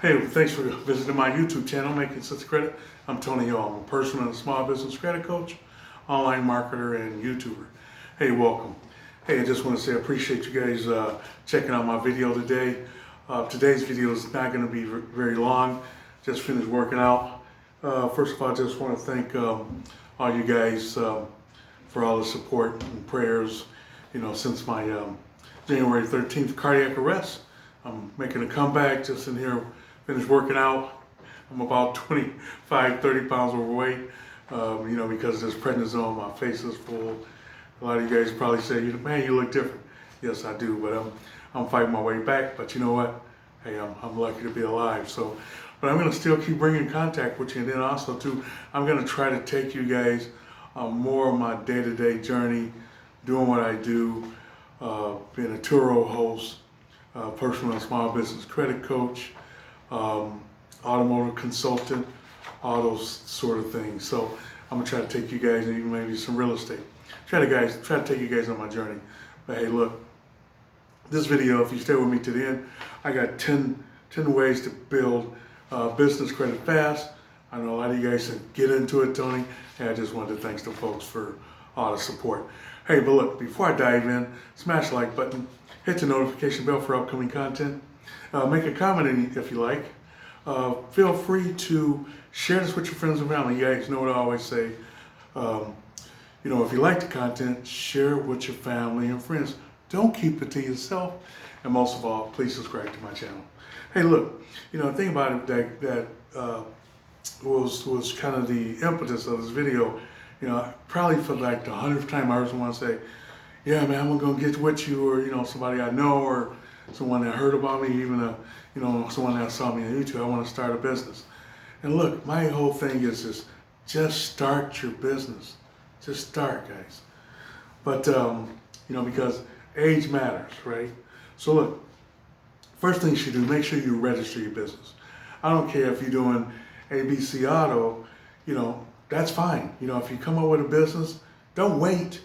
Hey, thanks for visiting my YouTube channel, Making Sense of Credit. I'm Tony Hill. I'm a personal and small business credit coach, online marketer, and YouTuber. Hey, welcome. Hey, I just want to say I appreciate you guys checking out my video today. Today's video is not going to be very long. Just finished working out. First of all, I just want to thank all you guys for all the support and prayers, since my January 13th cardiac arrest. I'm making a comeback, just in here, finished working out. I'm about 25, 30 pounds overweight, because of this prednisone, my face is full. A lot of you guys probably say, man, you look different. Yes, I do, but I'm fighting my way back. But you know what? Hey, I'm lucky to be alive. But I'm gonna still keep bringing contact with you. And then also too, I'm gonna try to take you guys more of my day-to-day journey, doing what I do, being a Turo host, personal and small business credit coach, automotive consultant, all those sort of things. So I'm gonna try to take you guys, and even maybe some real estate. Try to take you guys on my journey. But hey, look, this video, if you stay with me to the end, I got 10 ways to build business credit fast. I know a lot of you guys said, get into it, Tony. Hey, I just wanted to thank the folks for all the support. Hey, but look, before I dive in, smash the like button, hit the notification bell for upcoming content. Make a comment if you like. Feel free to share this with your friends and family. You guys know what I always say. If you like the content, share it with your family and friends. Don't keep it to yourself. And most of all, please subscribe to my channel. Hey, look, the thing about it that was kind of the impetus of this video. Probably for like the 100th time I heard someone say, yeah, man, I'm gonna get with you, or somebody I know, or someone that heard about me, even someone that saw me on YouTube. I want to start a business. And look, my whole thing is this: just start your business. Just start, guys. But because age matters, right? So look, first thing you should do, make sure you register your business. I don't care if you're doing ABC Auto, that's fine. If you come up with a business, don't wait.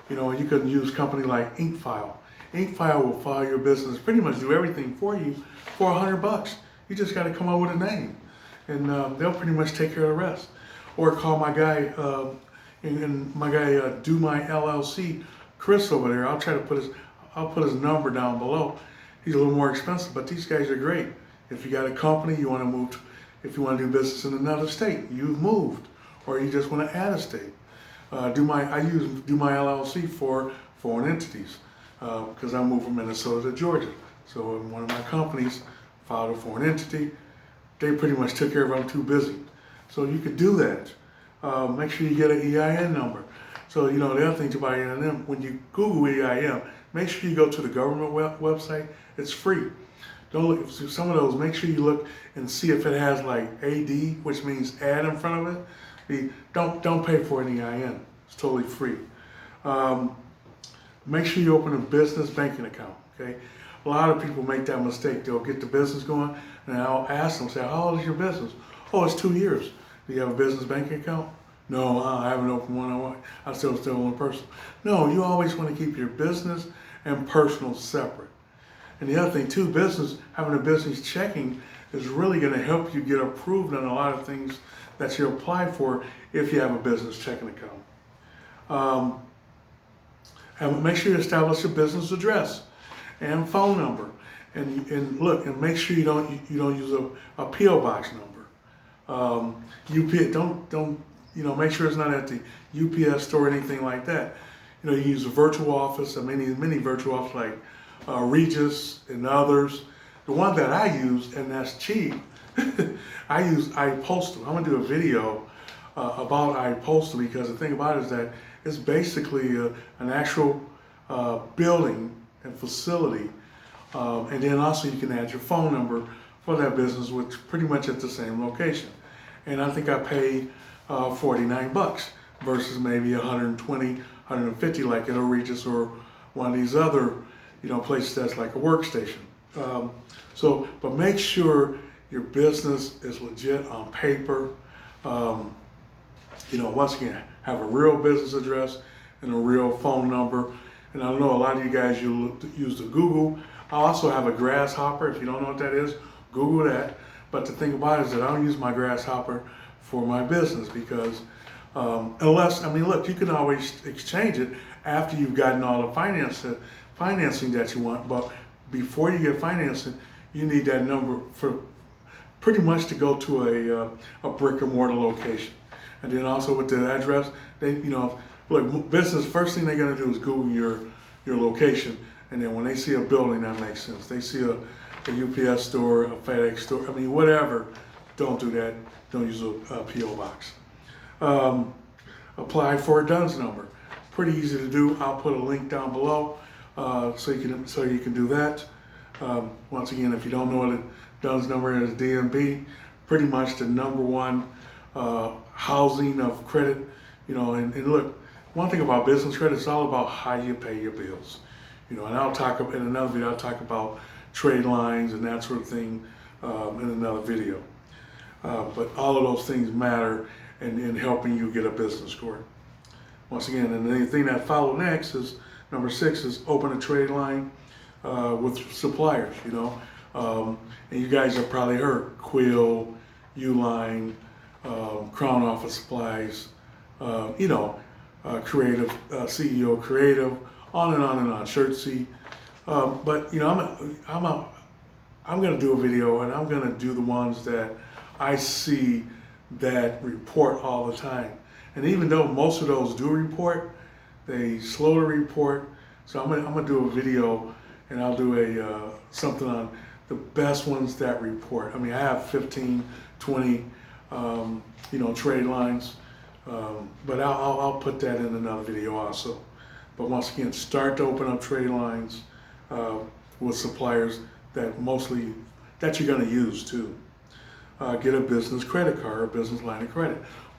You can use a company like InkFile. InkFile will file your business, pretty much do everything for you for $100. You just got to come up with a name, and they'll pretty much take care of the rest. Or call my guy, Do My LLC, Chris over there. I'll put his number down below. He's a little more expensive, but these guys are great. If you got a company, you want to move, if you want to do business in another state, you've moved, or you just want to add a state. I use Do My LLC for foreign entities because I moved from Minnesota to Georgia. So in one of my companies filed a foreign entity. They pretty much took care of it. I'm too busy. So you could do that. Make sure you get an EIN number. So the other thing about EIN, when you Google EIN, make sure you go to the government website. It's free. Don't look for some of those. Make sure you look and see if it has like AD, which means add in front of it. Don't pay for an EIN. It's totally free. Make sure you open a business banking account. Okay. A lot of people make that mistake. They'll get the business going, and I'll ask them, say, how old is your business? Oh, it's 2 years. Do you have a business banking account? No, I haven't opened one. I'm still one person. No, you always want to keep your business and personal separate. And the other thing too, having a business checking is really going to help you get approved on a lot of things that you apply for if you have a business checking account. And make sure you establish a business address and phone number. And look, and make sure you don't use a PO box number. Make sure it's not at the UPS store or anything like that. You use a virtual office, many virtual offices like Regis and others. The one that I use, and that's cheap, I use iPostal. I'm gonna do a video about iPostal, because the thing about it is that it's basically an actual building and facility, and then also you can add your phone number for that business, which pretty much at the same location. And I think I paid $49 versus maybe 120, 150 like at a Regis or one of these other places that's like a workstation. But make sure your business is legit on paper. Once again, have a real business address and a real phone number. And I know a lot of you guys use the Google. I also have a Grasshopper. If you don't know what that is, Google that. But the thing about it is that I don't use my grasshopper for my business because unless, I mean, look, you can always exchange it after you've gotten all the financing that you want. But before you get financing, you need that number for pretty much to go to a brick and mortar location. And then also with the address, look, business, first thing they're gonna do is Google your location. And then when they see a building, that makes sense. They see a UPS store, a FedEx store, I mean, whatever, don't do that. Don't use a P.O. box. Apply for a DUNS number. Pretty easy to do. I'll put a link down below so you can do that. Once again, if you don't know what a DUNS number is, DMB, pretty much the #1 housing of credit. And look, one thing about business credit, it's all about how you pay your bills. And I'll talk in another video. I'll talk about trade lines and that sort of thing in another video. But all of those things matter in helping you get a business score. Once again, and the thing that follow next is number 6 is open a trade line with suppliers. And you guys have probably heard Quill, Uline, Crown Office Supplies, Creative, CEO Creative, on and on and on, Shirtsy. But I'm going to do a video, and I'm going to do the ones that I see that report all the time. And even though most of those do report, they slow to report. So I'm gonna do a video, and I'll do something on the best ones that report. I mean, I have 15, 20, trade lines, but I'll put that in another video also. But once again, start to open up trade lines with suppliers that you're gonna use too. Get a business credit card or a business line of credit.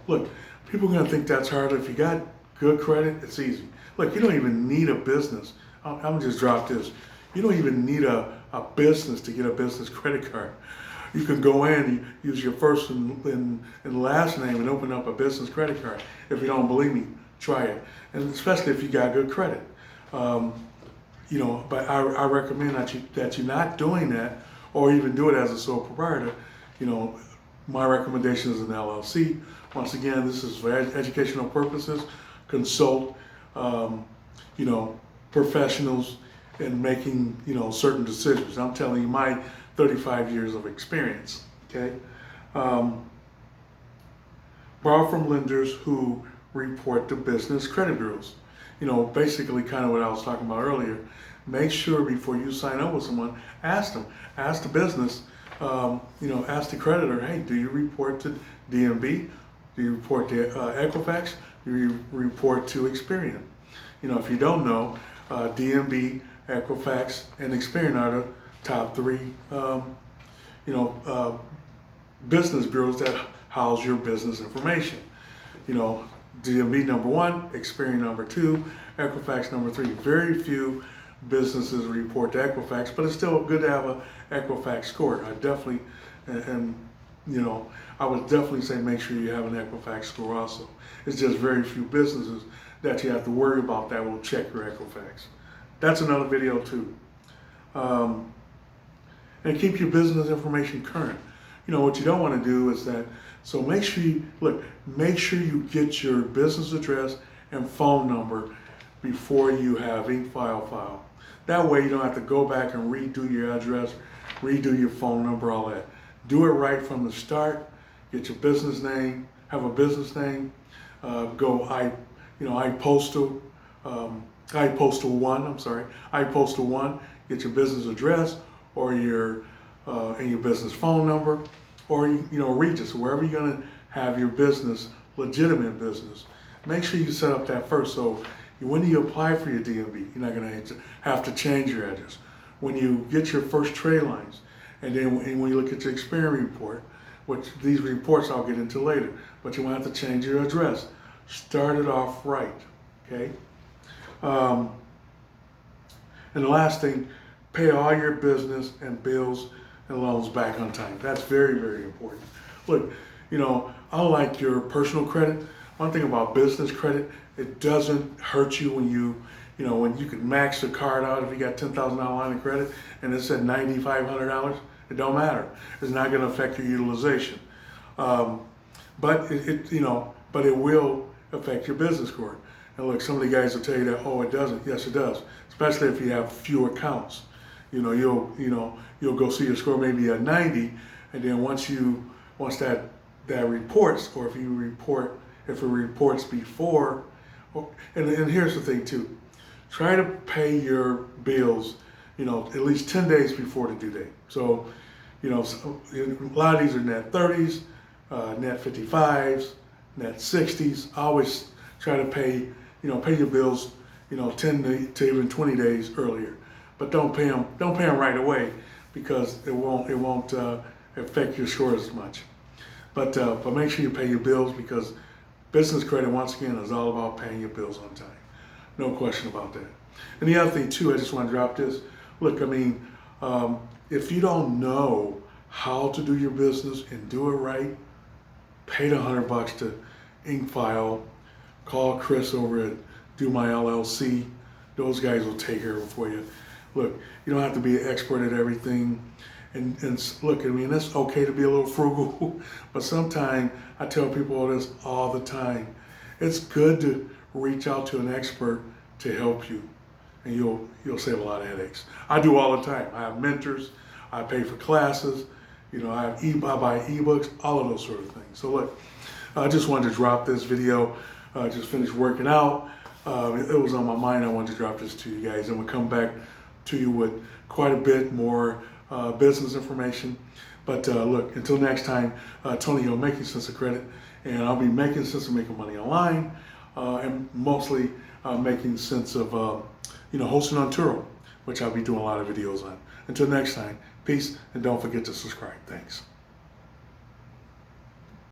Look, people are gonna think that's hard. If you got good credit, it's easy. Look, you don't even need a business. I'm just drop this. You don't even need a business to get a business credit card. You can go in and use your first and last name and open up a business credit card. If you don't believe me, try it. And especially if you got good credit. But I recommend that you're not doing that, or even do it as a sole proprietor. My recommendation is an LLC. Once again, this is for educational purposes. Consult, professionals in making, certain decisions. I'm telling you my 35 years of experience, okay? Borrow from lenders who report to business credit bureaus. Basically kind of what I was talking about earlier. Make sure before you sign up with someone, ask the business, ask the creditor, hey, do you report to DMB? Do you report to Equifax? Do you report to Experian? If you don't know, DMB, Equifax, and Experian are the top 3, business bureaus that house your business information. DMB #1, Experian #2, Equifax #3. Very few businesses report to Equifax, but it's still good to have a Equifax score. I definitely, I would definitely say make sure you have an Equifax score also. It's just very few businesses that you have to worry about that will check your Equifax. That's another video too. And keep your business information current. What you don't want to do is that, so make sure you get your business address and phone number before you have file. That way you don't have to go back and redo your address, redo your phone number, all that. Do it right from the start. Get your business name, have a business name, go iPostal 1, get your business address or and your business phone number, or Regis, wherever you're gonna have your business, legitimate business. Make sure you set up that first, so when you apply for your DMV, you're not gonna have to change your address. When you get your first trade lines, and then when you look at your Experian report, which these reports I'll get into later, but you won't have to change your address. Start it off right, okay? And the last thing, pay all your business and bills and loans back on time. That's very, very important. Look, unlike your personal credit, one thing about business credit, it doesn't hurt you when when you can max the card out if you got $10,000 line of credit and it's at $9,500. It don't matter. It's not going to affect your utilization. But but it will affect your business score. And look, some of the guys will tell you that, oh, it doesn't. Yes, it does. Especially if you have few accounts. You'll go see your score maybe at 90, and then once that reports, or if it reports before, and here's the thing too, try to pay your bills, at least 10 days before the due date. So, a lot of these are net 30s, net 55s, net 60s. I always try to pay your bills, 10 to even 20 days earlier. But don't pay them right away, because it won't affect your score as much. But make sure you pay your bills, because business credit, once again, is all about paying your bills on time. No question about that. And the other thing too, I just want to drop this. Look, if you don't know how to do your business and do it right, pay the $100 to InkFile. Call Chris over at Do My LLC. Those guys will take care of it for you. Look, you don't have to be an expert at everything. And look, it's okay to be a little frugal, but sometimes I tell people this all the time. It's good to reach out to an expert to help you, and you'll save a lot of headaches. I do all the time. I have mentors. I pay for classes. I buy ebooks, all of those sort of things. So look, I just wanted to drop this video. I just finished working out. It was on my mind. I wanted to drop this to you guys, and we'll come back to you with quite a bit more business information. But look, until next time, Tony, Making Sense of Credit, and I'll be making sense of making money online, and mostly making sense of hosting on Turo, which I'll be doing a lot of videos on. Until next time, peace, and don't forget to subscribe. Thanks.